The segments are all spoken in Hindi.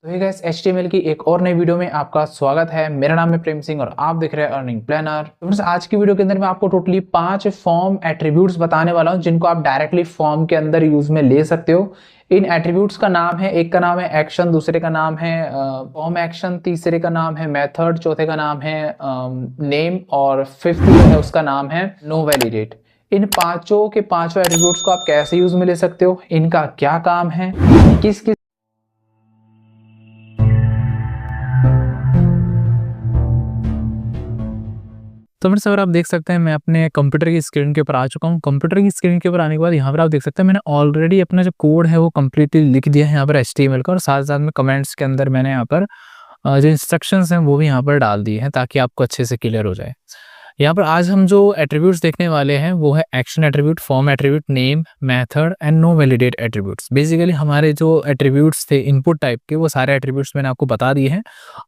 तो हे गाइस, HTML की एक और नई वीडियो में आपका स्वागत है। मेरा नाम है प्रेम सिंह और आप देख रहे हैं अर्निंग प्लानर। तो फ्रेंड्स, आज की वीडियो के अंदर मैं आपको टोटली 5 फॉर्म एट्रीब्यूट्स बताने वाला हूं जिनको आप डायरेक्टली फॉर्म के अंदर यूज में ले सकते हो। इन एट्रीब्यूट्स का नाम है, एक का नाम है एक्शन, दूसरे का नाम है फॉर्म एक्शन, तीसरे का नाम है मेथड, चौथे का नाम है नेम और फिफ्थ जो है उसका नाम है नो वैलिडेट। इन पांचों के पांचों एट्रीब्यूट्स को आप कैसे यूज में ले सकते हो, इनका क्या काम है, किस किस तो फ्रेंड्स, अगर आप देख सकते हैं मैं अपने कंप्यूटर की स्क्रीन के ऊपर आ चुका हूँ। कंप्यूटर की स्क्रीन के ऊपर आने के बाद यहाँ पर आप देख सकते हैं मैंने ऑलरेडी अपना जो कोड है वो कम्प्लीटली लिख दिया है यहाँ पर HTML का, और साथ साथ में कमेंट्स के अंदर मैंने यहाँ पर जो इंस्ट्रक्शंस हैं वो भी यहाँ पर डाल दिए हैं ताकि आपको अच्छे से क्लियर हो जाए। यहाँ पर आज हम जो एट्रीब्यूट्स देखने वाले हैं वो है action attribute, form attribute, name, method and no validate attributes. Basically हमारे जो एट्रीब्यूट्स थे इनपुट टाइप के, वो सारे एट्रीब्यूट्स मैंने आपको बता दिए हैं।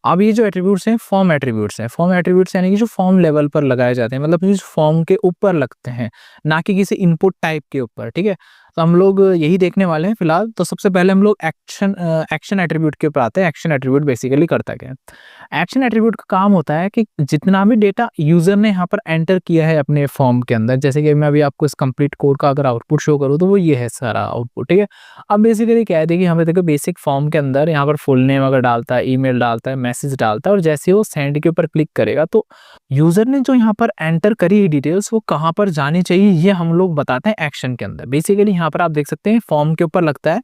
अब ये जो एट्रीब्यूट्स हैं फॉर्म एट्रीब्यूट्स हैं। फॉर्म एट्रीब्यूट्स यानी कि जो फॉर्म लेवल पर लगाए जाते हैं, मतलब जो फॉर्म के ऊपर लगते हैं, ना कि किसी इनपुट टाइप के ऊपर। ठीक है, तो हम लोग यही देखने वाले हैं फिलहाल। तो सबसे पहले हम लोग एक्शन एट्रीब्यूट के ऊपर आते हैं। एक्शन एट्रीब्यूट बेसिकली करता क्या है? एक्शन एट्रीब्यूट का काम होता है कि जितना भी डेटा यूजर ने यहाँ पर एंटर किया है अपने फॉर्म के अंदर, जैसे कि मैं अभी आपको इस कंप्लीट कोड का अगर आउटपुट शो करूँ तो वो ये है सारा आउटपुट। ठीक है, अब बेसिकली क्या है, देखिए हमें देखो बेसिक फॉर्म के अंदर यहाँ पर फुल नेम अगर डालता है, ईमेल डालता है, मैसेज डालता है, और जैसे वो सेंड के ऊपर क्लिक करेगा तो यूजर ने जो यहाँ पर एंटर करी है डिटेल्स वो कहाँ पर जानी चाहिए, ये हम लोग बताते हैं एक्शन के अंदर। बेसिकली यहाँ पर आप देख सकते हैं फॉर्म के ऊपर लगता है,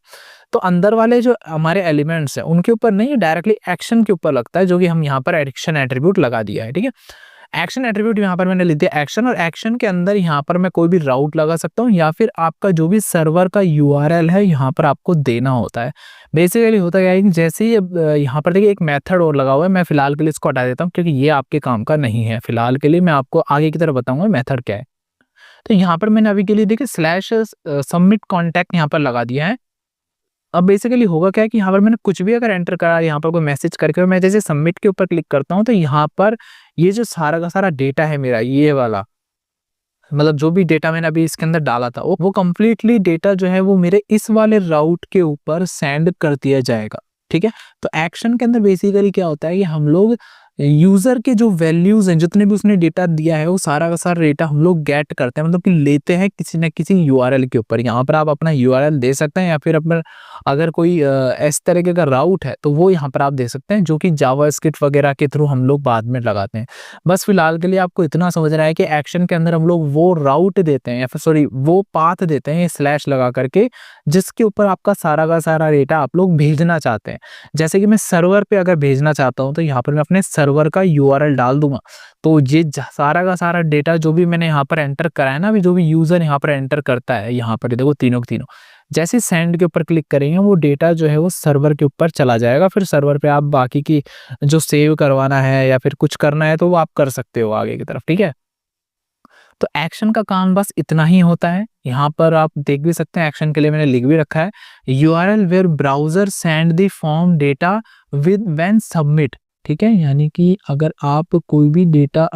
तो अंदर वाले जो हमारे एलिमेंट्स हैं उनके ऊपर नहीं, डायरेक्टली एक्शन के ऊपर लगता है, जो कि हम यहाँ पर एक्शन एट्रीब्यूट लगा दिया है। ठीक है, एक्शन एट्रीब्यूट यहाँ पर मैंने लिख दिया एक्शन, और एक्शन के अंदर यहाँ पर मैं कोई भी राउट लगा सकता हूँ या फिर आपका जो भी सर्वर का URL है यहाँ पर आपको देना होता है। बेसिकली होता क्या है कि जैसे ही यहाँ पर देखिए एक मेथड और लगा हुआ है, मैं फिलहाल के लिए इसको हटा देता हूँ क्योंकि ये आपके काम का नहीं है। फिलहाल के लिए मैं आपको आगे की तरफ बताऊंगा मेथड क्या है। तो यहाँ पर मैंने अभी के लिए देखिए स्लैश सबमिट कॉन्टैक्ट यहाँ पर लगा दिया है। अब बेसिकली होगा क्या है कि यहाँ पर मैंने कुछ भी अगर एंटर करा, यहाँ पर कोई मैसेज करके, और मैं जैसे सबमिट के ऊपर क्लिक करता हूँ तो यहाँ पर ये जो सारा का सारा डेटा है मेरा, ये वाला मतलब जो भी डेटा मैंने अभी इसके अंदर डाला था वो कंप्लीटली डेटा जो है वो मेरे इस वाले राउट के ऊपर सेंड कर दिया जाएगा। ठीक है, तो एक्शन के अंदर बेसिकली क्या होता है कि हम लोग यूजर के जो वैल्यूज हैं, जितने भी उसने डेटा दिया है वो सारा का सारा डेटा हम लोग गेट करते हैं, मतलब कि लेते हैं किसी न किसी URL के ऊपर। यहाँ पर आप अपना URL दे सकते हैं या फिर अपना अगर कोई इस तरीके का राउट है तो वो यहाँ पर आप दे सकते हैं, जो कि जावास्क्रिप्ट वगैरह के थ्रू हम लोग बाद में लगाते हैं। बस फिलहाल के लिए आपको इतना समझना है कि एक्शन के अंदर हम लोग वो राउट देते हैं या फिर सॉरी वो पाथ देते हैं स्लैश लगा करके, जिसके ऊपर आपका सारा का सारा डेटा आप लोग भेजना चाहते हैं। जैसे कि मैं सर्वर पे अगर भेजना चाहता हूं तो यहाँ पर मैं अपने सर्वर का URL डाल दूंगा, तो ये सारा का सारा डेटा जो भी मैंने यहाँ पर एंटर करा है ना, अभी जो भी यूजर यहाँ पर एंटर करता है, यहाँ पर देखो तीनों के तीनों जैसे सेंड के ऊपर क्लिक करेंगे वो डेटा जो है वो सर्वर के ऊपर चला जाएगा। फिर सर्वर पे आप बाकी की जो सेव करवाना है या फिर कुछ करना है तो वो आप कर सकते हो आगे की तरफ। ठीक है, तो एक्शन का काम बस इतना ही होता है। यहाँ पर आप देख भी सकते हैं एक्शन के लिए मैंने लिख भी रखा है URL where browser send the form data with when submit. ठीक है, यानी कि अगर आप कोई भी डेटा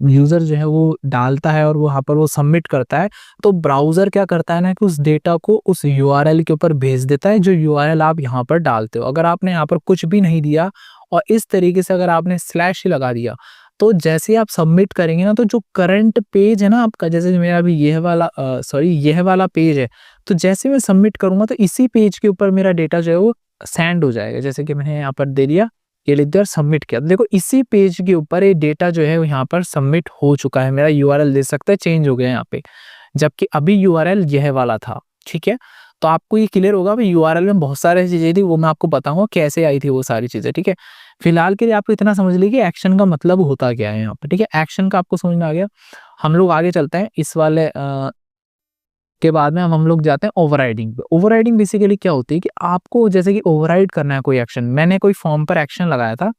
यूजर जो है वो डालता है और वहां पर वो सबमिट करता है, तो ब्राउजर क्या करता है ना कि उस डेटा को उस URL के ऊपर भेज देता है जो URL आप यहाँ पर डालते हो। अगर आपने यहाँ पर कुछ भी नहीं दिया और इस तरीके से अगर आपने स्लैश ही लगा दिया, तो जैसे ही आप सबमिट करेंगे ना, तो जो करंट पेज है ना आपका, जैसे मेरा अभी यह वाला पेज है, तो जैसे मैं सबमिट करूंगा तो इसी पेज के ऊपर मेरा डेटा जो है वो सेंड हो जाएगा। जैसे कि मैंने यहाँ पर दे दिया, ये लिख दिया और सबमिट किया, देखो इसी पेज के ऊपर ये डेटा जो है वो यहाँ पर सबमिट हो चुका है। मेरा URL दे सकता है चेंज हो गया यहाँ पे, जबकि अभी URL यह वाला था। ठीक है, तो आपको ये क्लियर होगा भाई URL में बहुत सारी चीजें थी, वो मैं आपको बताऊंगा कैसे आई थी वो सारी चीजें। ठीक है, फिलहाल के लिए आपको इतना समझ लीजिए कि एक्शन का मतलब होता क्या है यहाँ पे। ठीक है, एक्शन का आपको समझ में आ गया। हम लोग आगे चलते हैं, इस वाले के बाद में हम लोग जाते हैं ओवरराइडिंग पे। ओवरराइडिंग बेसिकली क्या होती है कि आपको जैसे कि ओवरराइड करना है कोई एक्शन। मैंने कोई फॉर्म पर एक्शन लगाया था,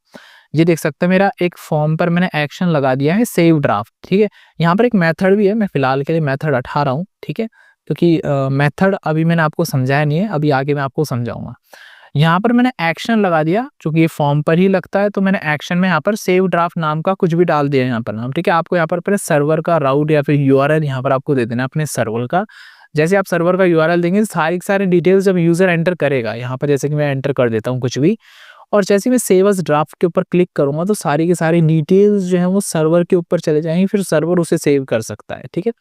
ये देख सकते हैं मेरा एक फॉर्म पर मैंने एक्शन लगा दिया है सेव ड्राफ्ट। ठीक है, यहाँ पर एक मेथड भी है, मैं फिलहाल के लिए मेथड हटा रहा हूँ। ठीक है, क्योंकि मेथड अभी मैंने आपको समझाया नहीं है, अभी आगे मैं आपको समझाऊंगा। यहाँ पर मैंने एक्शन लगा दिया, चूंकि ये फॉर्म पर ही लगता है, तो मैंने एक्शन में यहाँ पर सेव ड्राफ्ट नाम का कुछ भी डाल दिया यहाँ पर नाम। ठीक है, आपको यहाँ पर अपने सर्वर का राउट या फिर URL यहाँ पर आपको दे देना अपने सर्वर का, जैसे आप सर्वर का यूआरएल देंगे, सारी की सारी डिटेल्स जब यूजर एंटर करेगा, यहाँ पर जैसे कि मैं एंटर कर देता हूँ कुछ भी, और जैसे ही मैं सेव एज़ ड्राफ्ट के ऊपर क्लिक करूँगा तो सारी की सारी डिटेल्स जो है वो सर्वर के ऊपर चले जाएँगी, फिर सर्वर उसे सेव कर सकता है, ठीक है।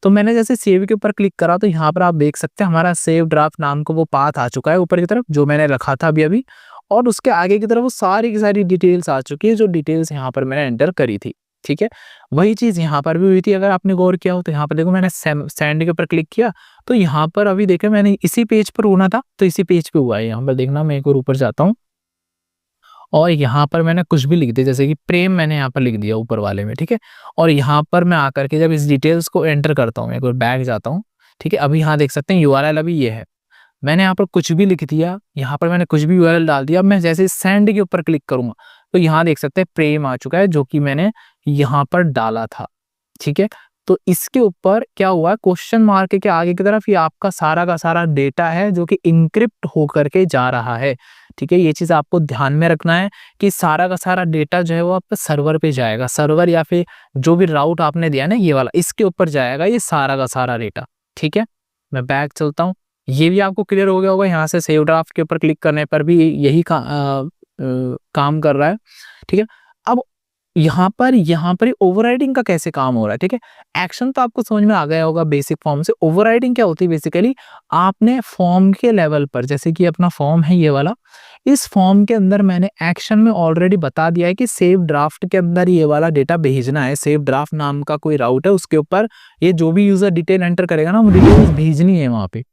तो मैंने जैसे सेव के ऊपर क्लिक करा तो यहाँ पर आप देख सकते हैं हमारा सेव ड्राफ्ट नाम का वो पाथ आ चुका है ऊपर की तरफ, जो मैंने रखा था अभी-अभी, और उसके आगे की तरफ वो सारी की सारी डिटेल्स आ चुकी है, जो डिटेल्स यहाँ पर मैंने एंटर करी थी, ठीक है। वही चीज़ यहाँ पर भी हुई थी, अगर आपने गौर किया हो तो यहाँ पर देखो मैंने सेंड के ऊपर क्लिक किया, तो यहाँ पर अभी देखिए मैंने इसी पेज पर होना था, तो इसी पेज पे हुआ है। यहाँ पर देखना, मैं एक और ऊपर जाता हूँ और यहाँ पर मैंने कुछ भी लिख दिया, जैसे कि प्रेम मैंने यहाँ पर लिख दिया ऊपर वाले में, ठीक है। और यहाँ पर मैं आकर के जब इस डिटेल्स को एंटर करता हूँ, एक बार बैक जाता हूँ, ठीक है। अभी यहाँ देख सकते हैं यूआरएल अभी ये है, मैंने यहाँ पर कुछ भी लिख दिया, यहाँ पर मैंने कुछ भी यूआरएल डाल दिया। अब मैं जैसे सेंड के ऊपर क्लिक करूँगा तो यहाँ देख सकते हैं प्रेम आ चुका है, जो कि मैंने यहाँ पर डाला था, ठीक है। तो इसके ऊपर क्या हुआ, क्वेश्चन मार्क के आगे की तरफ ये आपका सारा का सारा डेटा है जो कि इनक्रिप्ट होकर के जा रहा है, ठीक है। ये चीज़ आपको ध्यान में रखना है कि सारा का सारा डेटा जो है वो आपका सर्वर पे जाएगा, सर्वर या फिर जो भी राउट आपने दिया ना ये वाला, इसके ऊपर जाएगा ये सारा का सारा डेटा, ठीक है। मैं बैक चलता हूँ, ये भी आपको क्लियर हो गया होगा। यहाँ से सेव ड्राफ्ट के ऊपर क्लिक करने पर भी यही काम कर रहा है, ठीक है। अब यहाँ पर ओवरराइडिंग का कैसे काम हो रहा है, ठीक है। एक्शन तो आपको समझ में आ गया होगा बेसिक फॉर्म से। ओवरराइडिंग क्या होती है, बेसिकली आपने फॉर्म के लेवल पर, जैसे कि अपना फॉर्म है ये वाला, इस फॉर्म के अंदर मैंने एक्शन में ऑलरेडी बता दिया है कि सेव ड्राफ्ट के अंदर ये वाला डेटा भेजना है। सेव ड्राफ्ट नाम का कोई राउट है, उसके ऊपर ये जो भी यूजर डिटेल एंटर करेगा ना, वो डिटेल्स भेजनी है वहां पे।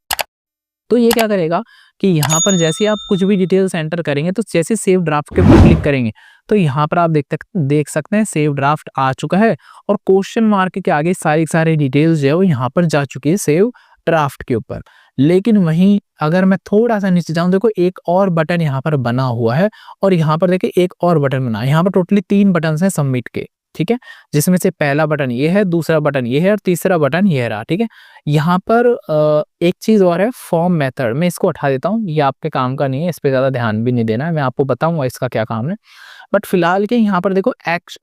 तो ये क्या करेगा कि यहाँ पर जैसे आप कुछ भी डिटेल्स एंटर करेंगे, तो जैसे सेव ड्राफ्ट के ऊपर क्लिक करेंगे तो यहाँ पर आप देख सकते हैं सेव ड्राफ्ट आ चुका है, और क्वेश्चन मार्क के आगे सारी डिटेल्स जो है वो यहाँ पर जा चुकी है सेव ड्राफ्ट के ऊपर। लेकिन वहीं अगर मैं थोड़ा सा नीचे जाऊं, देखो एक और बटन यहाँ पर बना हुआ है, और यहाँ पर देखिए एक और बटन बना है। यहाँ पर टोटली 3 बटन हैं सबमिट के, ठीक है, जिसमें से पहला बटन ये है, दूसरा बटन ये है, और तीसरा बटन ये रहा, ठीक है। यहाँ पर एक चीज और है, फॉर्म मेथड, मैं इसको हटा देता हूँ, ये आपके काम का नहीं है, इस पे ज्यादा ध्यान भी नहीं देना है, मैं आपको बताऊंगा इसका क्या काम है। बट फिलहाल के यहाँ पर देखो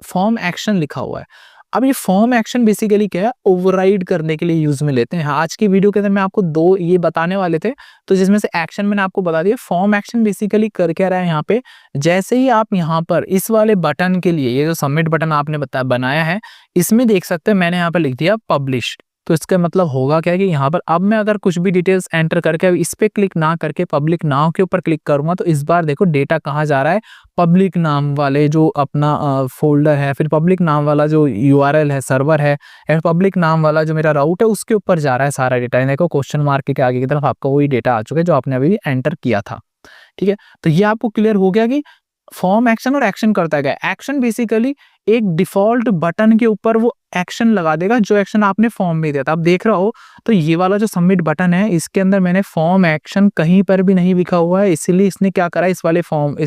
फॉर्म एक्शन लिखा हुआ है। अब ये फॉर्म एक्शन बेसिकली क्या है, ओवरराइड करने के लिए यूज में लेते हैं। आज की वीडियो के अंदर मैं आपको 2 ये बताने वाले थे, तो जिसमें से एक्शन मैंने आपको बता दिया। फॉर्म एक्शन बेसिकली कर क्या रहा है यहाँ पे, जैसे ही आप यहाँ पर इस वाले बटन के लिए, ये जो सबमिट बटन आपने बनाया है, इसमें देख सकते हैं मैंने यहाँ पर लिख दिया पब्लिश। तो इसका मतलब होगा क्या कि यहाँ पर अब मैं अगर कुछ भी डिटेल्स एंटर करके अब इस पे क्लिक ना करके पब्लिक नाउ के ऊपर क्लिक करूंगा, तो इस बार देखो डेटा कहाँ जा रहा है, पब्लिक नाम वाले जो अपना फोल्डर है, फिर पब्लिक नाम वाला जो यूआरएल है, सर्वर है, या पब्लिक नाम वाला जो मेरा राउट है, उसके ऊपर जा रहा है सारा डेटा। देखो क्वेश्चन मार्क के आगे की तरफ आपका वही डेटा आ चुका है जो आपने अभी एंटर किया था, ठीक है। तो ये आपको क्लियर हो गया कि फॉर्म एक्शन और एक्शन करता है। एक्शन बेसिकली एक डिफॉल्ट बटन के ऊपर वो एक्शन लगा देगा जो एक्शन आपने फॉर्म में दिया था। आप देख रहे हो तो ये वाला जो सबमिट बटन है, इसके अंदर मैंने फॉर्म एक्शन कहीं पर भी नहीं लिखा हुआ है, इसीलिए इसने क्या करा, इस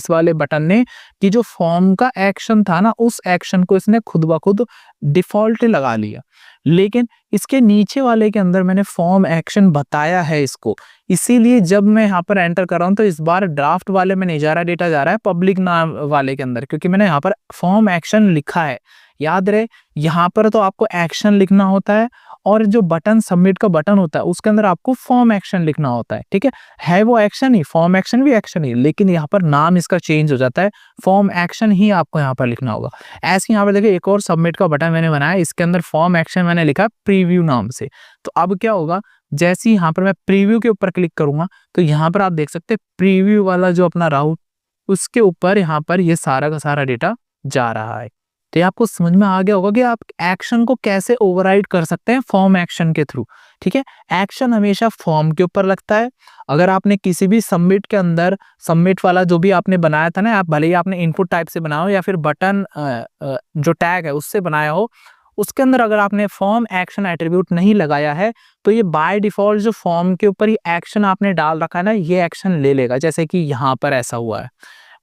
वाले बटन ने कि जो फॉर्म का एक्शन था ना, उस एक्शन को इसने खुद ब खुद डिफॉल्ट लगा लिया। लेकिन इसके नीचे वाले के अंदर मैंने फॉर्म एक्शन बताया है इसको, इसीलिए जब मैं यहाँ पर एंटर कर रहा हूँ तो इस बार ड्राफ्ट वाले में नहीं जा रहा, डेटा जा रहा है पब्लिक नाम वाले के अंदर, क्योंकि मैंने यहाँ पर फॉर्म एक्शन लिखा है। याद रहे, यहाँ पर तो आपको एक्शन लिखना होता है, और जो बटन सबमिट का बटन होता है उसके अंदर आपको फॉर्म एक्शन लिखना होता है, ठीक है वो एक्शन ही, फॉर्म एक्शन भी एक्शन ही, लेकिन यहाँ पर नाम इसका चेंज हो जाता है, फॉर्म एक्शन ही आपको यहाँ पर लिखना होगा। ऐसे यहाँ पर देखिए एक और सबमिट का बटन मैंने बनाया, इसके अंदर फॉर्म एक्शन मैंने लिखा प्रीव्यू नाम से। तो अब क्या होगा, जैसे ही यहाँ पर मैं प्रीव्यू के ऊपर क्लिक करूंगा तो यहाँ पर आप देख सकते हैं प्रीव्यू वाला जो अपना राउट, उसके ऊपर यहाँ पर ये सारा का सारा डेटा जा रहा है। तो ये आपको समझ में आ गया होगा कि आप एक्शन को कैसे ओवरराइड कर सकते हैं फॉर्म एक्शन के थ्रू, ठीक है। एक्शन हमेशा फॉर्म के ऊपर लगता है। अगर आपने किसी भी सबमिट के अंदर, सबमिट वाला जो भी आपने बनाया था ना, आप भले ही आपने इनपुट टाइप से बनाया हो या फिर बटन जो टैग है उससे बनाया हो, उसके अंदर अगर आपने फॉर्म एक्शन एट्रीब्यूट नहीं लगाया है तो ये बाय डिफॉल्ट जो फॉर्म के ऊपर ही एक्शन आपने डाल रखा है ना, ये एक्शन ले लेगा, जैसे कि यहाँ पर ऐसा हुआ है।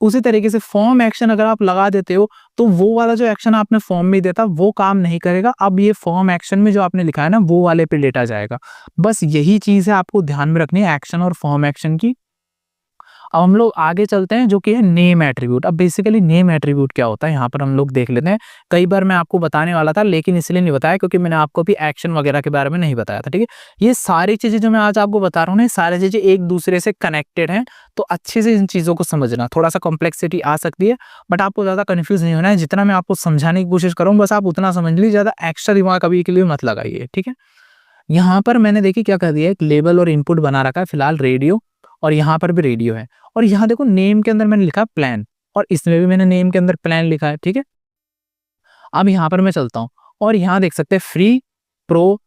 उसी तरीके से फॉर्म एक्शन अगर आप लगा देते हो तो वो वाला जो एक्शन आपने फॉर्म में दिया था वो काम नहीं करेगा। अब ये फॉर्म एक्शन में जो आपने लिखा है ना, वो वाले पे डेटा जाएगा। बस यही चीज है आपको ध्यान में रखनी है एक्शन और फॉर्म एक्शन की। अब हम लोग आगे चलते हैं जो कि है नेम एट्रीब्यूट। अब बेसिकली नेम एट्रीब्यूट क्या होता है यहाँ पर हम लोग देख लेते हैं। कई बार मैं आपको बताने वाला था लेकिन इसलिए नहीं बताया क्योंकि मैंने आपको भी एक्शन वगैरह के बारे में नहीं बताया था, ठीक है। ये सारी चीजें जो मैं आज आपको बता रहा हूँ ना, सारी चीजें एक दूसरे से कनेक्टेड हैं, तो अच्छे से इन चीजों को समझना। थोड़ा सा कॉम्प्लेक्सिटी आ सकती है बट आपको ज्यादा कंफ्यूज नहीं होना है। जितना मैं आपको समझाने की कोशिश करूँ बस आप उतना समझ लीजिए, ज्यादा एक्स्ट्रा दिमाग कभी के लिए मत लगाइए, ठीक है। यहाँ पर मैंने देखिए क्या कर दिया, एक लेबल और इनपुट बना रखा है फिलहाल रेडियो, और यहाँ पर भी रेडियो है। और यहाँ देखो नेम के अंदर मैंने लिखा प्लान, और इसमें भी मैंने नेम के अंदर प्लान लिखा है, ठीक है। अब यहाँ पर मैं चलता हूँ और यहाँ देख सकते हैं फ्री, प्रो,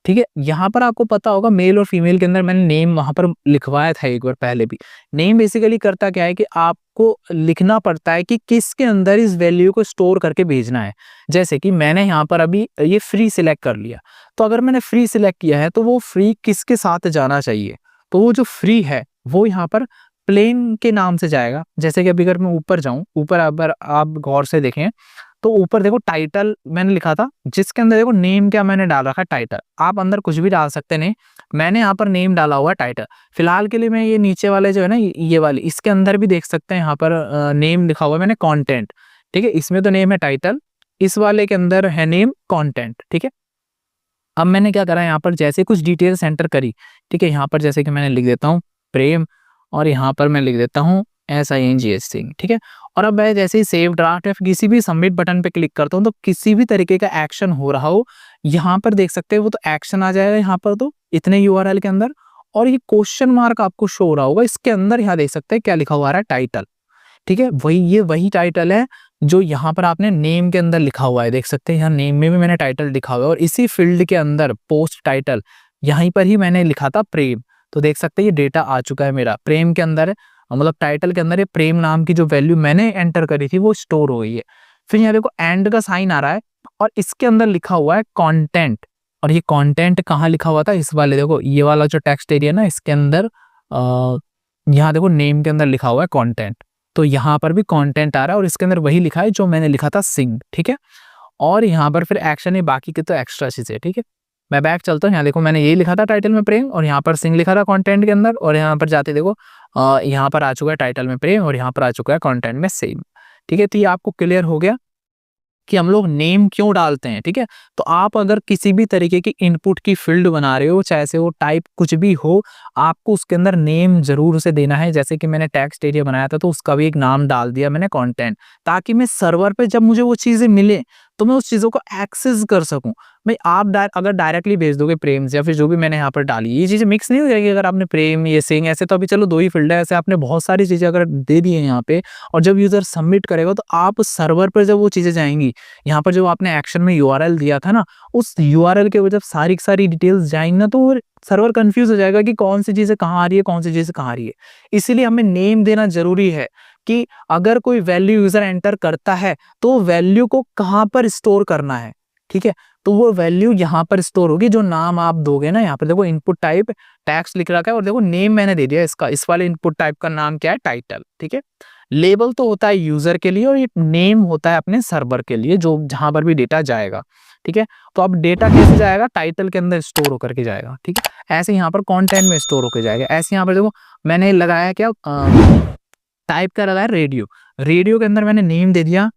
ठीक है। यहाँ पर आपको पता होगा मेल और फीमेल के अंदर मैंने नेम वहां पर लिखवाया था एक बार पहले भी। नेम बेसिकली करता क्या है कि आपको लिखना पड़ता है कि किसके अंदर इस वैल्यू को स्टोर करके भेजना है। जैसे कि मैंने यहाँ पर अभी ये फ्री सिलेक्ट कर लिया, तो अगर मैंने फ्री सिलेक्ट किया है तो वो फ्री किसके साथ जाना चाहिए, तो वो जो फ्री है वो यहाँ पर प्लेन के नाम से जाएगा। जैसे कि अभी अगर मैं ऊपर जाऊं, ऊपर अगर आप गौर से देखें तो ऊपर देखो टाइटल मैंने लिखा था, जिसके अंदर देखो नेम क्या मैंने डाल रखा है, टाइटल। आप अंदर कुछ भी डाल सकते नहीं, मैंने यहाँ पर नेम डाला हुआ है टाइटल। फिलहाल के लिए मैं ये नीचे वाले जो है ना ये वाली, इसके अंदर भी देख सकते हैं यहाँ पर नेम लिखा हुआ है मैंने कंटेंट, ठीक है। इसमें तो नेम है टाइटल, इस वाले के अंदर है नेम कंटेंट, ठीक है। अब मैंने क्या करा यहाँ पर जैसे कुछ डिटेल्स एंटर करी, ठीक है। यहाँ पर जैसे कि मैंने लिख देता हूँ प्रेम, और यहाँ पर मैं लिख देता हूँ SING सिंह, ठीक है। और अब मैं जैसे ही सेव ड्राफ्ट या किसी भी सबमिट बटन पे क्लिक करता हूँ तो किसी भी तरीके का एक्शन हो रहा हो, यहाँ पर देख सकते हैं वो तो एक्शन आ जाएगा यहाँ पर, तो इतने URL के अंदर। और ये क्वेश्चन मार्क आपको शो हो रहा होगा, इसके अंदर यहाँ देख सकते हैं क्या लिखा हुआ है, टाइटल, ठीक है। ये वही टाइटल है जो यहाँ पर आपने नेम के अंदर लिखा हुआ है, देख सकते हैं यहाँ नेम में भी मैंने टाइटल लिखा हुआ है। और इसी फील्ड के अंदर पोस्ट टाइटल यहीं पर ही मैंने लिखा था प्रेम, तो देख सकते हैं ये डेटा आ चुका है मेरा प्रेम के अंदर, मतलब टाइटल के अंदर ये प्रेम नाम की जो वैल्यू मैंने एंटर करी थी वो स्टोर हो गई है। फिर यहाँ देखो एंड का साइन आ रहा है और इसके अंदर लिखा हुआ है कंटेंट, और ये कंटेंट कहाँ लिखा हुआ था, इस वाले देखो ये वाला जो टेक्स्ट एरिया ना इसके अंदर यहाँ देखो नेम के अंदर लिखा हुआ है कंटेंट, तो यहाँ पर भी कंटेंट आ रहा है और इसके अंदर वही लिखा है जो मैंने लिखा था सिंग, ठीक है। और यहाँ पर फिर एक्शन है, बाकी के तो एक्स्ट्रा चीजें, ठीक है। मैं बैक चलता हूँ, यहाँ देखो मैंने यही लिखा था टाइटल में प्रेम, और यहाँ पर सिंग लिखा था कंटेंट के अंदर, और यहाँ पर जाते देखो यहाँ पर आ चुका है टाइटल में प्रेम और यहाँ पर आ चुका है कंटेंट में सेम, ठीक है। तो ये आपको क्लियर हो गया कि हम लोग नेम क्यों डालते हैं, ठीक है। तो आप अगर किसी भी तरीके की इनपुट की फील्ड बना रहे हो, चाहे से वो टाइप कुछ भी हो, आपको उसके अंदर नेम जरूर से देना है। जैसे कि मैंने टेक्स्ट एरिया बनाया था तो उसका भी एक नाम डाल दिया मैंने कंटेंट, ताकि मैं सर्वर पे जब मुझे वो चीजें मिले तो मैं उस चीजों को एक्सेस कर सकूं। भाई आप अगर डायरेक्टली भेज दोगे प्रेम से या फिर जो भी मैंने यहाँ पर डाली, ये चीजें मिक्स नहीं हो जाएगी। अगर आपने प्रेम ये सिंग ऐसे, तो अभी चलो दो ही फील्ड है, ऐसे आपने बहुत सारी चीजें अगर दे दी है यहाँ पे, और जब यूजर सबमिट करेगा तो आप सर्वर पर जब वो चीजें जाएंगी, यहाँ पर जो आपने एक्शन में URL दिया था ना, उस URL के जब सारी सारी डिटेल्स जाएंगी ना, तो सर्वर कंफ्यूज हो जाएगा कि कौन सी चीजें कहाँ आ रही है, कौन सी चीजें कहाँ आ रही है। इसीलिए हमें नेम देना जरूरी है कि अगर कोई वैल्यू यूजर एंटर करता है तो वैल्यू को कहाँ पर स्टोर करना है, ठीक है। तो वो वैल्यू यहाँ पर स्टोर होगी, जो नाम आप दोगे ना, यहाँ पर देखो इनपुट टाइप टेक्स्ट लिख रखा है और देखो नेम मैंने दे दिया इसका, इस वाले इनपुट टाइप का नाम क्या है, टाइटल, ठीक है। लेबल तो होता है यूजर के लिए और ये नेम होता है अपने सर्वर के लिए, जो जहां पर भी डेटा जाएगा, ठीक है। तो अब डेटा कैसे जाएगा, टाइटल के अंदर स्टोर होकर के जाएगा, ठीक है। ऐसे यहाँ पर कंटेंट में स्टोर होकर जाएगा। ऐसे यहाँ पर देखो मैंने लगाया क्या, टाइप का लगाया रेडियो, रेडियो के अंदर मैंने नेम दे दिया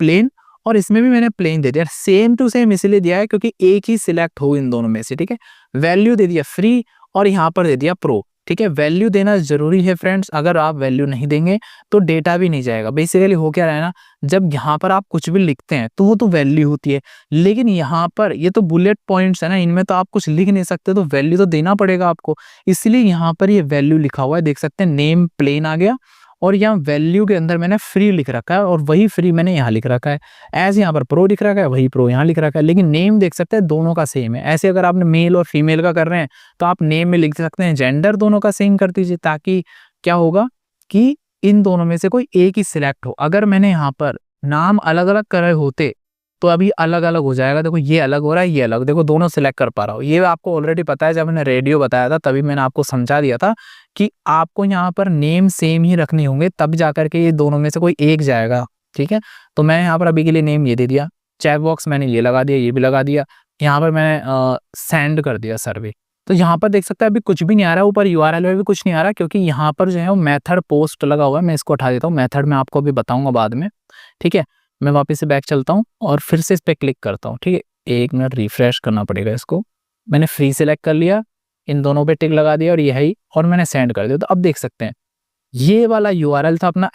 प्लेन, और इसमें भी मैंने प्लेन दे दिया। सेम टू सेम इसलिए दिया है क्योंकि एक ही सिलेक्ट हो इन दोनों में से, ठीक है। वैल्यू दे दिया फ्री और यहाँ पर दे दिया प्रो, ठीक है। वैल्यू देना जरूरी है फ्रेंड्स, अगर आप वैल्यू नहीं देंगे तो डेटा भी नहीं जाएगा। बेसिकली हो क्या रहा है ना, जब यहाँ पर आप कुछ भी लिखते हैं तो वो तो वैल्यू होती है, लेकिन यहाँ पर ये तो बुलेट पॉइंट्स है ना, इनमें तो आप कुछ लिख नहीं सकते, तो वैल्यू तो देना पड़ेगा आपको। इसलिए यहाँ पर ये वैल्यू लिखा हुआ है, देख सकते हैं नेम प्लेन आ गया, और यहाँ वैल्यू के अंदर मैंने फ्री लिख रखा है और वही फ्री मैंने यहाँ लिख रखा है। ऐसे यहाँ पर प्रो लिख रखा है, वही प्रो यहाँ लिख रखा है, लेकिन नेम देख सकते हैं दोनों का सेम है। ऐसे अगर आपने मेल और फीमेल का कर रहे हैं तो आप नेम में लिख सकते हैं जेंडर दोनों का सेम कर दीजिए, ताकि क्या होगा कि इन दोनों में से कोई एक ही सिलेक्ट हो। अगर मैंने यहाँ पर नाम अलग अलग करे होते तो अभी अलग अलग हो जाएगा। देखो ये अलग हो रहा है, ये अलग, देखो दोनों सिलेक्ट कर पा रहा हूँ। ये आपको ऑलरेडी पता है, जब मैंने रेडियो बताया था तभी मैंने आपको समझा दिया था कि आपको यहाँ पर नेम सेम ही रखने होंगे, तब जाकर के ये दोनों में से कोई एक जाएगा, ठीक है। तो मैं यहाँ पर अभी के लिए नेम ये दे दिया, चैट बॉक्स मैंने ये लगा दिया, ये भी लगा दिया, यहाँ पर मैंने सेंड कर दिया सर्वे, तो यहाँ पर देख सकते हैं अभी कुछ भी नहीं आ रहा है, ऊपर यूआरएल में भी कुछ नहीं आ रहा, क्योंकि यहाँ पर जो है वो मेथड पोस्ट लगा हुआ है। मैं इसको हटा देता हूँ, मेथड मैं आपको अभी बताऊंगा बाद में, ठीक है। मैं वापस से बैक चलता हूँ और फिर से इस पर क्लिक करता हूँ, ठीक है। 1 मिनट रिफ्रेश करना पड़ेगा इसको। मैंने फ्री सेलेक्ट कर लिया, इन दोनों पे टिक लगा दिया और यही, और मैंने सेंड कर दिया। तो अब देख सकते हैं ये वाला यूआरएल था अपना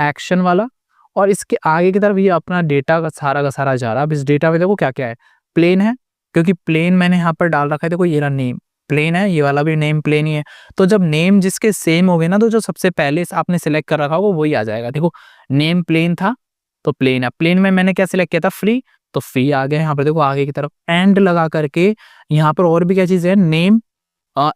एक्शन वाला, और इसके आगे की तरफ ये अपना डेटा का सारा जा रहा है। अब इस डेटा में देखो क्या क्या है, प्लेन है, क्योंकि प्लेन मैंने यहाँ पर डाल रखा है। देखो ये रहा नेम प्लेन है, ये वाला भी नेम प्लेन ही है। तो जब नेम जिसके सेम हो गए ना, तो जो सबसे पहले आपने सिलेक्ट कर रखा होगा वही आ जाएगा। देखो नेम प्लेन था तो प्लेन है, प्लेन में मैंने क्या सिलेक्ट किया था, फ्री, तो फ्री आ गया। यहाँ पर देखो आगे की तरफ एंड लगा करके, यहाँ पर और भी क्या चीज है, नेम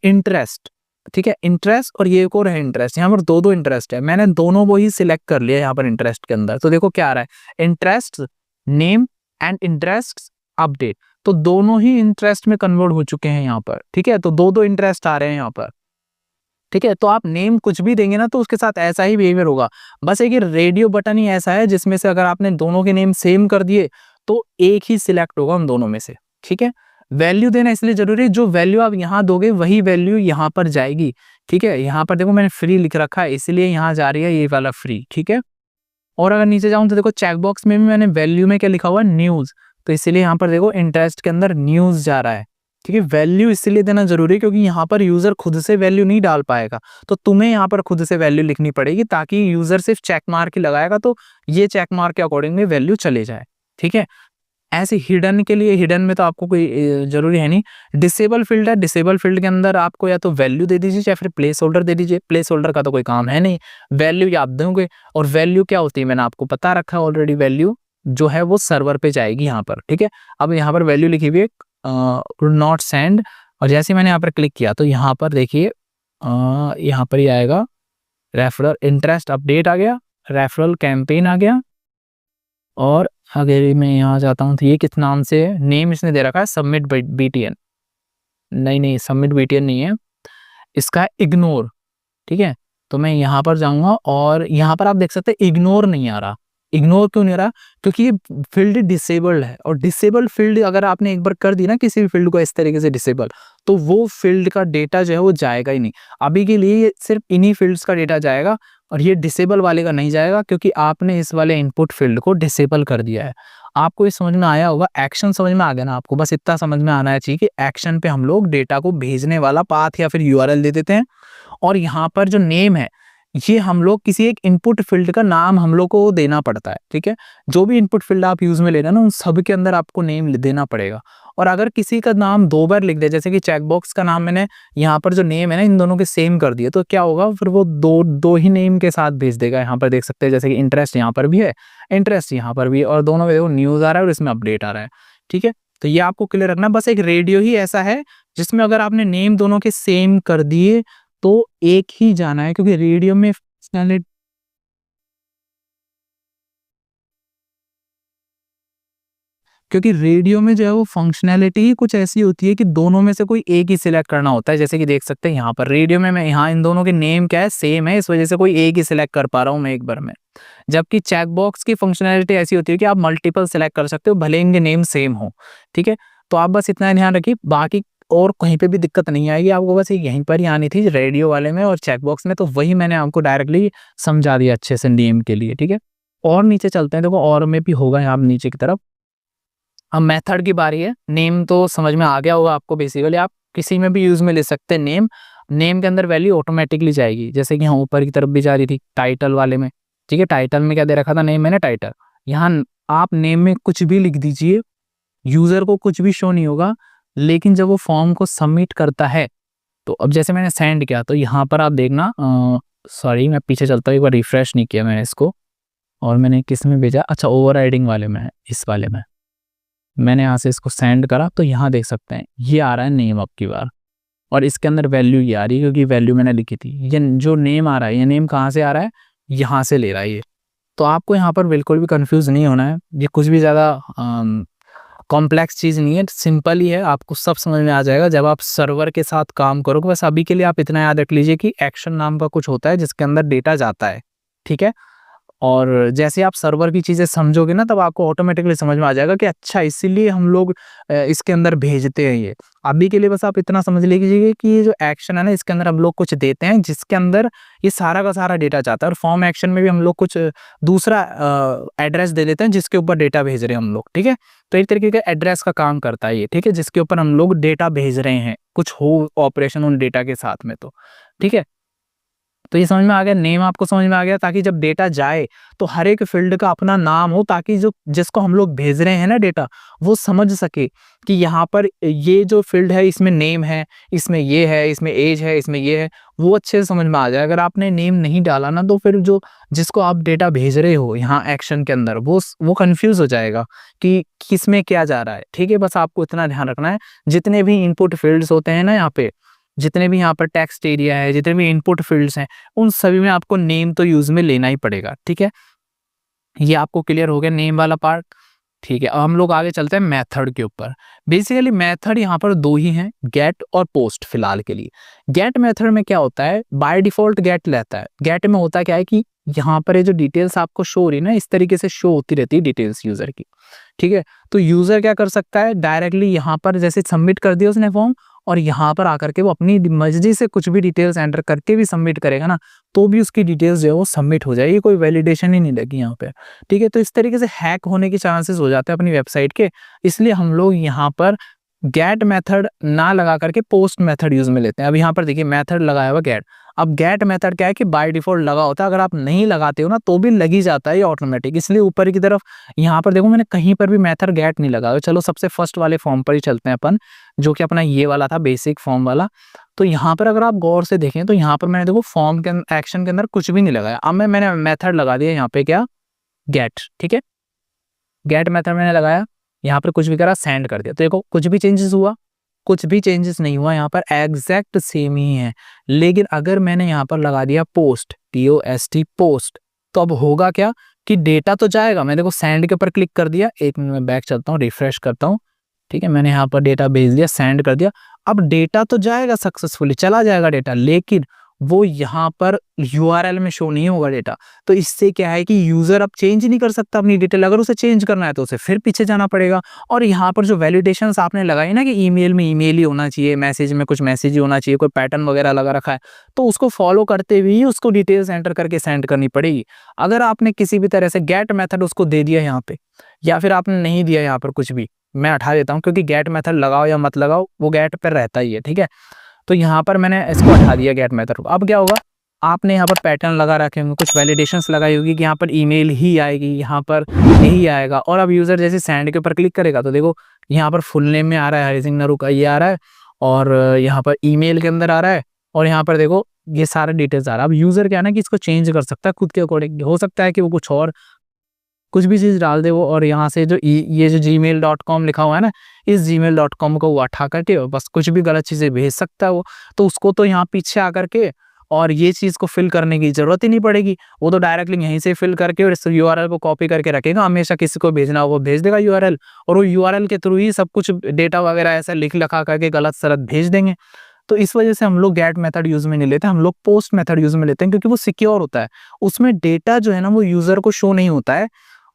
इंटरेस्ट, ठीक है, इंटरेस्ट, और ये एक और है इंटरेस्ट। यहाँ पर दो इंटरेस्ट है, मैंने दोनों वो ही सिलेक्ट कर लिया यहाँ पर इंटरेस्ट के अंदर। तो देखो क्या आ रहा है, interest name and interest update, तो दोनों ही इंटरेस्ट में कन्वर्ट हो चुके हैं यहाँ पर, ठीक है। तो दो इंटरेस्ट आ रहे हैं यहाँ पर, ठीक है। तो आप नेम कुछ भी देंगे ना तो उसके साथ ऐसा ही बिहेवियर होगा। बस एक रेडियो बटन ही ऐसा है जिसमें से अगर आपने दोनों के नेम सेम कर दिए तो एक ही सिलेक्ट होगा उन दोनों में से, ठीक है। वैल्यू देना इसलिए जरूरी है, जो वैल्यू आप यहाँ दोगे वही वैल्यू यहाँ पर जाएगी, ठीक है। यहाँ पर देखो मैंने फ्री लिख रखा है, इसलिए यहाँ जा रही है ये वाला फ्री, ठीक है। और अगर नीचे जाऊं तो देखो चेकबॉक्स में भी मैंने वैल्यू में क्या लिखा हुआ है, न्यूज, तो इसलिए यहाँ पर देखो इंटरेस्ट के अंदर न्यूज जा रहा है, ठीक है। वैल्यू इसलिए देना जरूरी है क्योंकि यहाँ पर यूजर खुद से वैल्यू नहीं डाल पाएगा, तो तुम्हें यहाँ पर खुद से वैल्यू लिखनी पड़ेगी, ताकि यूजर सिर्फ चेक मार्क ही लगाएगा तो ये चेक मार्क के अकॉर्डिंगली वैल्यू चले जाए, ठीक है। ऐसे हिडन के लिए, हिडन में तो आपको कोई जरूरी है नहीं। डिसेबल फील्ड है, डिसेबल फील्ड के अंदर आपको या तो वैल्यू दे दीजिए या फिर प्लेस होल्डर दे दीजिए। प्लेस होल्डर का तो कोई काम है नहीं, वैल्यू आप दोगे। और वैल्यू क्या होती है मैंने आपको बता रखा है ऑलरेडी, वैल्यू जो है वो सर्वर पे जाएगी यहाँ पर, ठीक है। अब यहाँ पर वैल्यू लिखी हुई है नॉट सेंड, और जैसे मैंने यहाँ पर क्लिक किया तो यहाँ पर देखिए यहाँ पर ही आएगा रेफरल इंटरेस्ट अपडेट आ गया, रेफरल कैंपेन आ गया। और अगर मैं यहाँ जाता हूँ तो ये किस नाम से है, नेम इसने दे रखा है सबमिट बीटीएन, नहीं सबमिट बीटीएन नहीं है, इसका है इग्नोर, ठीक है। तो मैं यहाँ पर जाऊंगा और यहाँ पर आप देख सकते हैं इग्नोर नहीं आ रहा। इग्नोर क्यों नहीं आ रहा, क्योंकि ये फील्ड डिसेबल्ड है, और डिसेबल फील्ड अगर आपने एक बार कर दी ना किसी भी फील्ड को इस तरीके से डिसेबल, तो वो फील्ड का डेटा जो है वो जाएगा ही नहीं। अभी के लिए ये सिर्फ इन्हीं फील्ड्स का डेटा जाएगा, और ये डिसेबल वाले का नहीं जाएगा, क्योंकि आपने इस वाले इनपुट फील्ड को डिसेबल कर दिया है। आपको ये समझ में आया होगा, एक्शन समझ में आ गया ना आपको, बस इतना समझ में आना चाहिए कि एक्शन पे हम लोग डेटा को भेजने वाला पाथ या फिर यूआरएल दे देते हैं, और यहाँ पर जो नेम है ये हम लोग किसी एक इनपुट फील्ड का नाम हम लोग को देना पड़ता है, ठीक है। जो भी इनपुट फील्ड आप यूज में ले रहे हैं ना उन सब के अंदर आपको नेम देना पड़ेगा। और अगर किसी का नाम 2 बार लिख दे, जैसे कि चेकबॉक्स का नाम मैंने यहाँ पर जो नेम है ना इन दोनों के सेम कर दिए, तो क्या होगा फिर वो दो ही नेम के साथ भेज देगा। यहाँ पर देख सकते हैं जैसे कि इंटरेस्ट यहाँ पर भी है, इंटरेस्ट यहाँ पर भी है, और दोनों में देखो न्यूज आ रहा है और इसमें अपडेट आ रहा है, ठीक है। तो ये आपको क्लियर रखना। बस एक रेडियो ही ऐसा है जिसमें अगर आपने नेम दोनों के सेम कर दिए तो एक ही जाना है, क्योंकि रेडियो में क्योंकि रेडियो में जो है वो फंक्शनैलिटी ही कुछ ऐसी होती है कि दोनों में से कोई एक ही सिलेक्ट करना होता है। जैसे कि देख सकते हैं यहाँ पर रेडियो में मैं यहाँ इन दोनों के नेम क्या है सेम है, इस वजह से कोई एक ही सिलेक्ट कर पा रहा हूँ मैं एक बार में। जबकि चेकबॉक्स की फंक्शनैलिटी ऐसी होती है कि आप मल्टीपल सिलेक्ट कर सकते हो भले इनके नेम सेम हो, ठीक है। तो आप बस इतना ध्यान रखिए, बाकी और कहीं पे भी दिक्कत नहीं आएगी आपको, बस यहीं पर ही आनी थी रेडियो वाले में और चेकबॉक्स में। तो वही मैंने आपको डायरेक्टली समझा दिया अच्छे से नेम के लिए, ठीक है। और नीचे चलते हैं, देखो और में भी होगा यहाँ नीचे की तरफ। अब मेथड की बारी है। नेम तो समझ में आ गया होगा आपको, बेसिकली आप किसी में भी यूज में ले सकते हैं नेम। नेम के अंदर वैल्यू ऑटोमेटिकली जाएगी, जैसे कि यहाँ ऊपर की तरफ भी जा रही थी टाइटल वाले में, ठीक है। टाइटल में क्या दे रखा था, नेम मैंने टाइटल। यहाँ आप नेम में कुछ भी लिख दीजिए, यूजर को कुछ भी शो नहीं होगा, लेकिन जब वो फॉर्म को सबमिट करता है तो अब जैसे मैंने सेंड किया तो यहाँ पर आप देखना, सॉरी मैं पीछे चलता हूँ, एक बार रिफ्रेश नहीं किया मैंने इसको, और मैंने किस में भेजा, अच्छा ओवरराइडिंग वाले में है, इस वाले में मैंने यहाँ से इसको सेंड करा तो यहाँ देख सकते हैं ये आ रहा है नेम अब की बार, और इसके अंदर वैल्यू ये आ रही है क्योंकि वैल्यू मैंने लिखी थी। ये जो नेम आ रहा है, ये नेम कहाँ से आ रहा है, यहाँ से ले रहा है ये। तो आपको यहाँ पर बिल्कुल भी कंफ्यूज नहीं होना है, ये कुछ भी ज़्यादा कॉम्प्लेक्स चीज़ नहीं है, सिंपल ही है, आपको सब समझ में आ जाएगा जब आप सर्वर के साथ काम करोगे। बस अभी के लिए आप इतना याद रख लीजिए कि एक्शन नाम का कुछ होता है जिसके अंदर डेटा जाता है, ठीक है। और जैसे आप सर्वर की चीज़ें समझोगे ना, तब आपको ऑटोमेटिकली समझ में आ जाएगा कि अच्छा इसीलिए हम लोग इसके अंदर भेजते हैं ये। अभी के लिए बस आप इतना समझ लीजिए कि ये जो एक्शन है ना, इसके अंदर हम लोग कुछ देते हैं जिसके अंदर ये सारा का सारा डेटा जाता है, और फॉर्म एक्शन में भी हम लोग कुछ दूसरा एड्रेस दे देते हैं जिसके ऊपर डेटा भेज रहे हैं हम लोग, ठीक है। तो एक तरीके का एड्रेस का काम करता है ये, ठीक है, जिसके ऊपर हम लोग डेटा भेज रहे हैं, कुछ हो ऑपरेशन उन डेटा के साथ में, तो ठीक है। तो ये समझ में आ गया, नेम आपको समझ में आ गया, ताकि जब डेटा जाए तो हर एक फील्ड का अपना नाम हो, ताकि जो जिसको हम लोग भेज रहे हैं ना डेटा, वो समझ सके कि यहाँ पर ये जो फील्ड है इसमें नेम है, इसमें ये है, इसमें एज है, इसमें ये है, वो अच्छे से समझ में आ जाए। अगर आपने नेम नहीं डाला ना, तो फिर जो जिसको आप डेटा भेज रहे हो यहाँ एक्शन के अंदर, वो कंफ्यूज हो जाएगा कि किसमें क्या जा रहा है, ठीक है। बस आपको इतना ध्यान रखना है, जितने भी इनपुट फील्ड्स होते हैं ना यहाँ पे, जितने भी यहाँ पर टेक्स्ट एरिया है, जितने भी इनपुट फील्ड्स हैं, उन सभी में आपको नेम तो यूज में लेना ही पड़ेगा, ठीक है। ये आपको क्लियर हो गया नेम वाला पार्ट, ठीक है। अब हम लोग आगे चलते हैं मेथड के ऊपर। बेसिकली मेथड यहाँ पर दो ही हैं, गेट और पोस्ट फिलहाल के लिए। गेट मेथड में क्या होता है, बाय डिफॉल्ट गेट लेता है। गेट में होता क्या है कि यहाँ पर ये जो डिटेल्स आपको शो हो रही है ना, इस तरीके से शो होती रहती है डिटेल्स यूजर की, ठीक है। तो यूजर क्या कर सकता है, डायरेक्टली यहाँ पर जैसे सबमिट कर दिया उसने फॉर्म, और यहाँ पर आकर के वो अपनी मर्जी से कुछ भी डिटेल्स एंटर करके भी सबमिट करेगा ना, तो भी उसकी डिटेल्स जो है वो सबमिट हो जाएगी, कोई वैलिडेशन ही नहीं लगी यहाँ पे, ठीक है। तो इस तरीके से हैक होने के चांसेस हो जाते हैं अपनी वेबसाइट के, इसलिए हम लोग यहाँ पर गेट मेथड ना लगा करके पोस्ट मेथड यूज में लेते हैं। अब यहाँ पर देखिए मेथड लगाया हुआ गेट। अब गेट मेथड क्या है कि बाय डिफॉल्ट लगा होता है, अगर आप नहीं लगाते हो ना तो भी लगी जाता है ये ऑटोमेटिक, इसलिए ऊपर की तरफ यहाँ पर देखो मैंने कहीं पर भी मेथड गेट नहीं लगाया। चलो सबसे फर्स्ट वाले फॉर्म पर ही चलते हैं अपन, जो कि अपना ये वाला था बेसिक फॉर्म वाला। तो यहाँ पर अगर आप गौर से देखें तो यहाँ पर मैंने देखो फॉर्म के एक्शन के अंदर कुछ भी नहीं लगाया। अब मैंने मेथड लगा दिया यहाँ पे क्या, गेट, ठीक है। गेट मेथड मैंने लगाया, यहाँ पर कुछ भी करा, सेंड कर दिया, तो देखो कुछ भी चेंजेस हुआ, कुछ भी चेंजेस नहीं हुआ, यहाँ पर एग्जैक्ट सेम ही है। लेकिन अगर मैंने यहाँ पर लगा दिया पोस्ट, POST पोस्ट, तो अब होगा क्या कि डेटा तो जाएगा। मैं देखो सेंड के ऊपर क्लिक कर दिया, एक मिनट में बैक चलता हूँ, रिफ्रेश करता हूँ, ठीक है। मैंने यहाँ पर डेटा भेज दिया, सेंड कर दिया, अब डेटा तो जाएगा, सक्सेसफुली चला जाएगा डेटा, लेकिन वो यहाँ पर URL में शो नहीं होगा डेटा। तो इससे क्या है कि यूजर अब चेंज नहीं कर सकता अपनी डिटेल, अगर उसे चेंज करना है तो उसे फिर पीछे जाना पड़ेगा। और यहाँ पर जो वैलिडेशंस आपने लगाई ना कि ईमेल में ईमेल ही होना चाहिए, मैसेज में कुछ मैसेज ही होना चाहिए, कोई पैटर्न वगैरह लगा रखा है, तो उसको फॉलो करते हुए ही उसको डिटेल्स एंटर करके सेंड करनी पड़ेगी। अगर आपने किसी भी तरह से गेट मेथड उसको दे दिया यहाँ पे, या फिर आपने नहीं दिया यहाँ पर कुछ भी, मैं हटा देता हूँ, क्योंकि गेट मेथड लगाओ या मत लगाओ वो गेट पर रहता ही है, ठीक है। तो यहाँ पर मैंने इसको हटा दिया गेट मेथड। अब क्या होगा, आपने यहाँ पर पैटर्न लगा रखे होंगे, कुछ वैलिडेशंस लगाई होगी कि यहाँ पर ईमेल ही आएगी, यहाँ पर नहीं आएगा। और अब यूजर जैसे सेंड के ऊपर क्लिक करेगा तो देखो यहाँ पर फुल नेम में आ रहा है हरि सिंह नरू का, ये आ रहा है, और यहाँ पर ईमेल के अंदर आ रहा है, और यहाँ पर देखो ये सारे डिटेल्स आ रहा है। अब यूजर क्या है ना कि इसको चेंज कर सकता है खुद के अकॉर्डिंग, हो सकता है कि वो कुछ भी चीज़ डाल दे वो, और यहाँ से जो ये जो gmail.com लिखा हुआ है ना, इस gmail.com को वो उठा करके बस कुछ भी गलत चीज़ें भेज सकता है वो। तो उसको तो यहाँ पीछे आकर के और ये चीज़ को फिल करने की ज़रूरत ही नहीं पड़ेगी, वो तो डायरेक्टली यहीं से फिल करके और इस URL को कॉपी करके रखेगा, हमेशा किसी को भेजना हो वो भेज देगा URL, और वो URL के थ्रू ही सब कुछ डेटा वगैरह ऐसा लिख लखा करके गलत सलत भेज देंगे। तो इस वजह से हम लोग गेट मेथड यूज में नहीं लेते, हम लोग पोस्ट मेथड यूज में लेते हैं, क्योंकि वो सिक्योर होता है। उसमें डेटा जो है ना वो यूजर को शो नहीं होता है,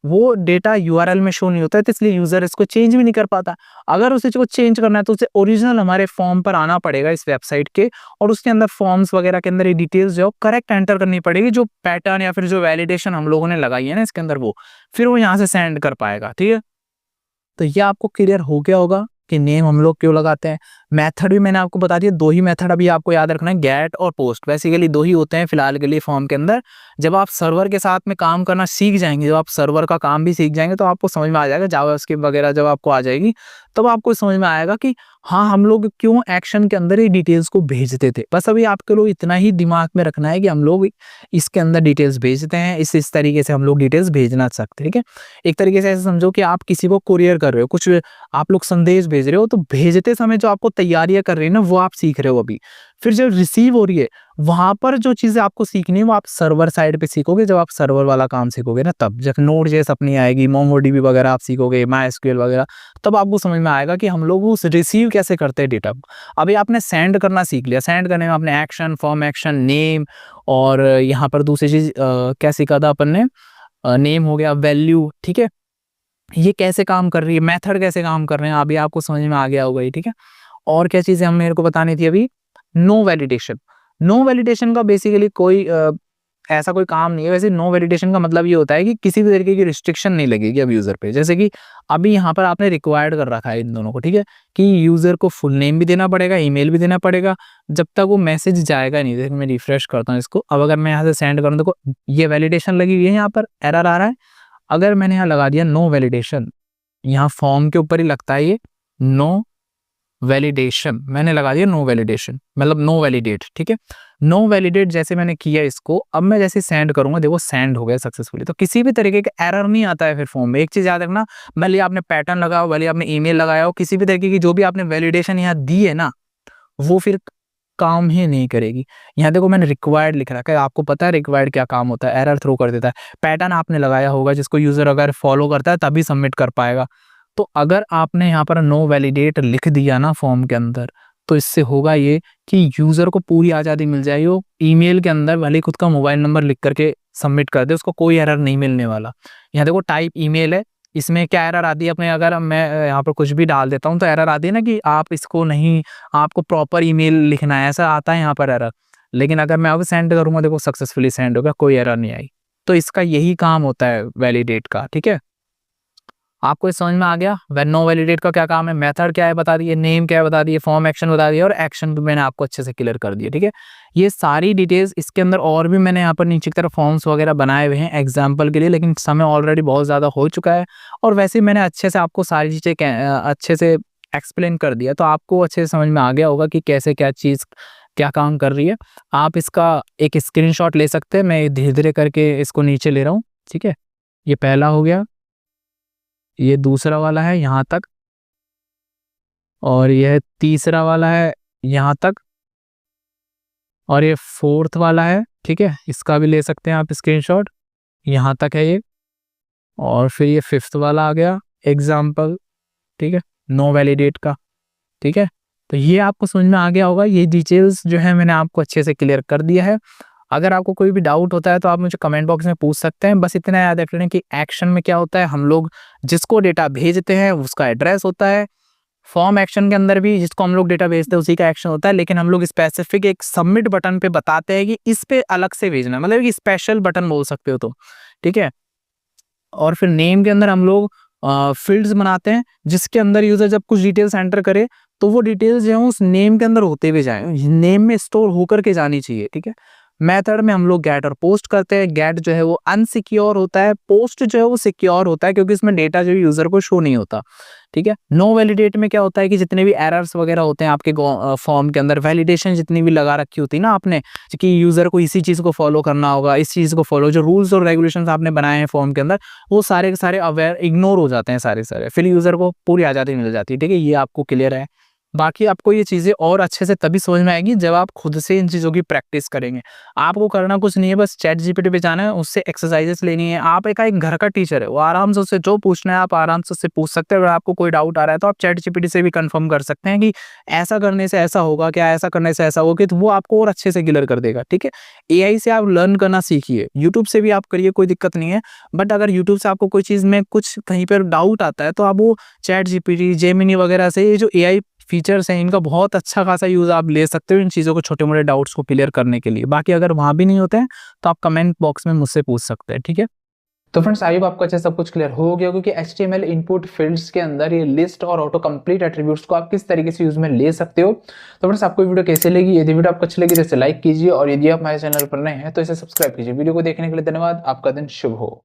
वो डेटा URL में शो नहीं होता है, तो इसलिए यूजर इसको चेंज भी नहीं कर पाता। अगर उसे को चेंज करना है तो उसे ओरिजिनल हमारे फॉर्म पर आना पड़ेगा इस वेबसाइट के, और उसके अंदर फॉर्म्स वगैरह के अंदर ये डिटेल्स जो करेक्ट एंटर करनी पड़ेगी, जो पैटर्न या फिर जो वैलिडेशन हम लोगों ने लगाई है ना इसके अंदर, वो फिर वो यहाँ से सेंड कर पाएगा, ठीक है। तो ये आपको क्लियर हो गया होगा कि नेम हम लोग क्यों लगाते हैं। मेथड भी मैंने आपको बता दिया, दो ही मेथड अभी आपको याद रखना है, गेट और पोस्ट, बेसिकली दो ही होते हैं फिलहाल के लिए फॉर्म के अंदर। जब आप सर्वर के साथ में काम करना सीख जाएंगे, जब आप सर्वर का काम भी सीख जाएंगे, तो आपको समझ में आ जाएगा, जावास्क्रिप्ट वगैरह जब आपको आ जाएगी तब आपको समझ में आएगा कि हाँ हम लोग क्यों एक्शन के अंदर ये डिटेल्स को भेजते थे। बस अभी आपके लोग इतना ही दिमाग में रखना है कि हम लोग इसके अंदर डिटेल्स भेजते हैं, इस तरीके से हम लोग डिटेल्स भेजना सकते हैं, ठीक है। एक तरीके से ऐसे समझो कि आप किसी को कुरियर कर रहे हो, कुछ आप लोग संदेश भेज रहे हो, तो भेजते समय जो आपको तैयारियां कर रही है ना वो आप सीख रहे हो अभी। फिर जब रिसीव हो रही है वहां पर जो चीजें आपको सीखनी है वो आप सर्वर साइड पे सीखोगे, जब आप सर्वर वाला काम सीखोगे ना, तब जब नोड.js अपनी आएगी, MongoDB वगैरह आप सीखोगे, MySQL वगैरह, तब आपको समझ में आएगा कि हम लोग उस रिसीव कैसे करते हैं डेटा। अभी आपने सेंड करना सीख लिया, सेंड करने में आपने एक्शन, फॉर्म एक्शन, नेम, और यहाँ पर दूसरी चीज क्या सीखा था अपन ने, नेम हो गया, वैल्यू, ठीक है, ये कैसे काम कर रही है, मेथड कैसे काम कर रहे हैं, अभी आपको समझ में आ गया होगा ये, ठीक है। और क्या चीजें हम मेरे को बतानी थी अभी, नो वैलिडेशन। नो वैलिडेशन का बेसिकली कोई ऐसा कोई काम नहीं है। वैसे नो वैलिडेशन का मतलब ये होता है कि किसी भी तरीके की रिस्ट्रिक्शन नहीं लगेगी अब यूजर पे। जैसे कि अभी यहाँ पर आपने रिक्वायर्ड कर रखा है इन दोनों को, ठीक है, कि यूजर को फुल नेम भी देना पड़ेगा, ईमेल भी देना पड़ेगा, जब तक वो मैसेज जाएगा नहीं। देखो मैं रिफ्रेश करता हूँ इसको, अब अगर मैं यहाँ से सेंड करूँ, देखो ये वैलिडेशन लगी हुई है, यहाँ पर एरर आ रहा है। अगर मैंने यहाँ लगा दिया नो वैलिडेशन, यहाँ फॉर्म के ऊपर ही लगता है ये नो वैलिडेशन, मैंने लगा दिया नो वैलिडेशन, मतलब नो वैलिडेट, ठीक है। नो वैलिडेट जैसे मैंने किया इसको, अब मैं जैसे सेंड करूंगा, देखो सेंड हो गया सक्सेसफुली। तो किसी भी तरीके का एरर नहीं आता है फिर फॉर्म में। एक चीज याद रखना, भले आपने पैटर्न लगाओ, भले आपने ईमेल लगाया हो, किसी भी तरीके की जो भी आपने वैलिडेशन यहाँ दी है ना, वो फिर काम ही नहीं करेगी। यहाँ देखो मैंने रिक्वायर्ड लिख रखा है, आपको पता है रिक्वायर्ड क्या काम होता है, एरर थ्रो कर देता है। पैटर्न आपने लगाया होगा जिसको यूजर अगर फॉलो करता है तभी सबमिट कर पाएगा। तो अगर आपने यहाँ पर नो वैलिडेट लिख दिया ना फॉर्म के अंदर, तो इससे होगा ये कि यूजर को पूरी आज़ादी मिल जाएगी। वो ईमेल के अंदर भले खुद का मोबाइल नंबर लिख करके सबमिट कर दे, उसको कोई एरर नहीं मिलने वाला। यहाँ देखो टाइप ईमेल है, इसमें क्या एरर आती है अपने, अगर मैं यहाँ पर कुछ भी डाल देता हूँ तो एरर आती है ना कि आप इसको नहीं, आपको प्रॉपर ईमेल लिखना है, ऐसा आता है यहाँ पर एरर। लेकिन अगर मैं अब सेंड करूँगा, देखो सक्सेसफुली सेंड हो गया, कोई एरर नहीं आई। तो इसका यही काम होता है वैलिडेट का, ठीक है। आपको इस समझ में आ गया नो वैलिडेट का क्या काम है, मेथड क्या है बता दिए, नेम क्या है बता दिए, फॉर्म एक्शन बता दिया, और एक्शन भी मैंने आपको अच्छे से क्लियर कर दिया, ठीक है। ये सारी डिटेल्स इसके अंदर और भी मैंने यहाँ पर नीचे की तरफ फॉर्म्स वगैरह बनाए हुए हैं एग्जाम्पल के लिए, लेकिन समय ऑलरेडी बहुत ज़्यादा हो चुका है। और वैसे ही मैंने अच्छे से आपको सारी चीज़ें अच्छे से एक्सप्लेन कर दिया, तो आपको अच्छे से समझ में आ गया होगा कि कैसे क्या चीज़ क्या काम कर रही है। आप इसका एक स्क्रीनशॉट ले सकते हैं, मैं धीरे धीरे करके इसको नीचे ले रहा हूँ, ठीक है। ये पहला हो गया, ये दूसरा वाला है यहाँ तक, और यह तीसरा वाला है यहाँ तक, और ये फोर्थ वाला है, ठीक है, इसका भी ले सकते हैं आप स्क्रीनशॉट, यहाँ तक है ये। और फिर ये फिफ्थ वाला आ गया एग्जाम्पल, ठीक है, नो वैलिडेट का, ठीक है। तो ये आपको समझ में आ गया होगा, ये डिटेल्स जो है मैंने आपको अच्छे से क्लियर कर दिया है। अगर आपको कोई भी डाउट होता है तो आप मुझे कमेंट बॉक्स में पूछ सकते हैं। बस इतना याद रख लें कि एक्शन में क्या होता है, हम लोग जिसको डेटा भेजते हैं उसका एड्रेस होता है। फॉर्म एक्शन के अंदर भी जिसको हम लोग डेटा भेजते हैं उसी का एक्शन होता है, लेकिन हम लोग स्पेसिफिक एक सबमिट बटन पे बताते हैं कि इस पे अलग से भेजना, मतलब कि स्पेशल बटन बोल सकते हो, तो ठीक है। और फिर नेम के अंदर हम लोग फील्ड्स बनाते हैं, जिसके अंदर यूजर जब कुछ डिटेल्स एंटर करे तो वो डिटेल्स जो है उस नेम के अंदर होते हुए जाए, नेम में स्टोर होकर के जानी चाहिए, ठीक है। मेथड में हम लोग गेट और पोस्ट करते हैं। गेट जो है वो अनसिक्योर होता है, पोस्ट जो है वो सिक्योर होता है, क्योंकि इसमें डेटा जो यूजर को शो नहीं होता, ठीक है। नो वैलिडेट में क्या होता है कि जितने भी एरर्स वगैरह होते हैं आपके फॉर्म के अंदर, वैलिडेशन जितनी भी लगा रखी होती है ना आपने, कि यूजर को इसी चीज को फॉलो करना होगा, इस चीज को फॉलो, जो रूल्स और रेगुलेशंस आपने बनाए हैं फॉर्म के अंदर, वो सारे के सारे अवेयर इग्नोर हो जाते हैं सारे, फिर यूजर को पूरी आजादी मिल जाती है, ठीक है। ये आपको क्लियर है। बाकी आपको ये चीज़ें और अच्छे से तभी समझ में आएगी जब आप खुद से इन चीज़ों की प्रैक्टिस करेंगे। आपको करना कुछ नहीं है, बस चैट जीपीटी पे जाना है, उससे एक्सरसाइजेस लेनी है। आप एक घर का टीचर है, वो आराम से उससे जो पूछना है आप आराम से उससे पूछ सकते हैं। अगर आपको कोई डाउट आ रहा है तो आप चैट जीपीटी से भी कंफर्म कर सकते हैं कि ऐसा करने से ऐसा होगा क्या, ऐसा करने से ऐसा होगा, तो वो आपको और अच्छे से क्लियर कर देगा, ठीक है। एआई से आप लर्न करना सीखिए, यूट्यूब से भी आप करिए, कोई दिक्कत नहीं है। बट अगर यूट्यूब से आपको कोई चीज़ में कुछ कहीं पर डाउट आता है तो आप वो चैट जीपीटी, जेमिनी वगैरह से, ये जो एआई फीचर्स हैं इनका बहुत अच्छा खासा यूज आप ले सकते हो इन चीज़ों को, छोटे मोटे डाउट्स को क्लियर करने के लिए। बाकी अगर वहाँ भी नहीं होते हैं तो आप कमेंट बॉक्स में मुझसे पूछ सकते हैं, ठीक है। तो फ्रेंड्स आई होप आपको अच्छे सब कुछ क्लियर हो गया, क्योंकि HTML इनपुट फील्ड्स के अंदर ये लिस्ट और ऑटो कंप्लीट एट्रीब्यूट्स को आप किस तरीके से यूज में ले सकते हो। तो फ्रेंड्स आपको वीडियो कैसे लगी, यदि वीडियो आपको अच्छी लगी तो इसे लाइक कीजिए, और यदि आप हमारे चैनल पर नए हैं तो इसे सब्सक्राइब कीजिए। वीडियो को देखने के लिए धन्यवाद, आपका दिन शुभ हो।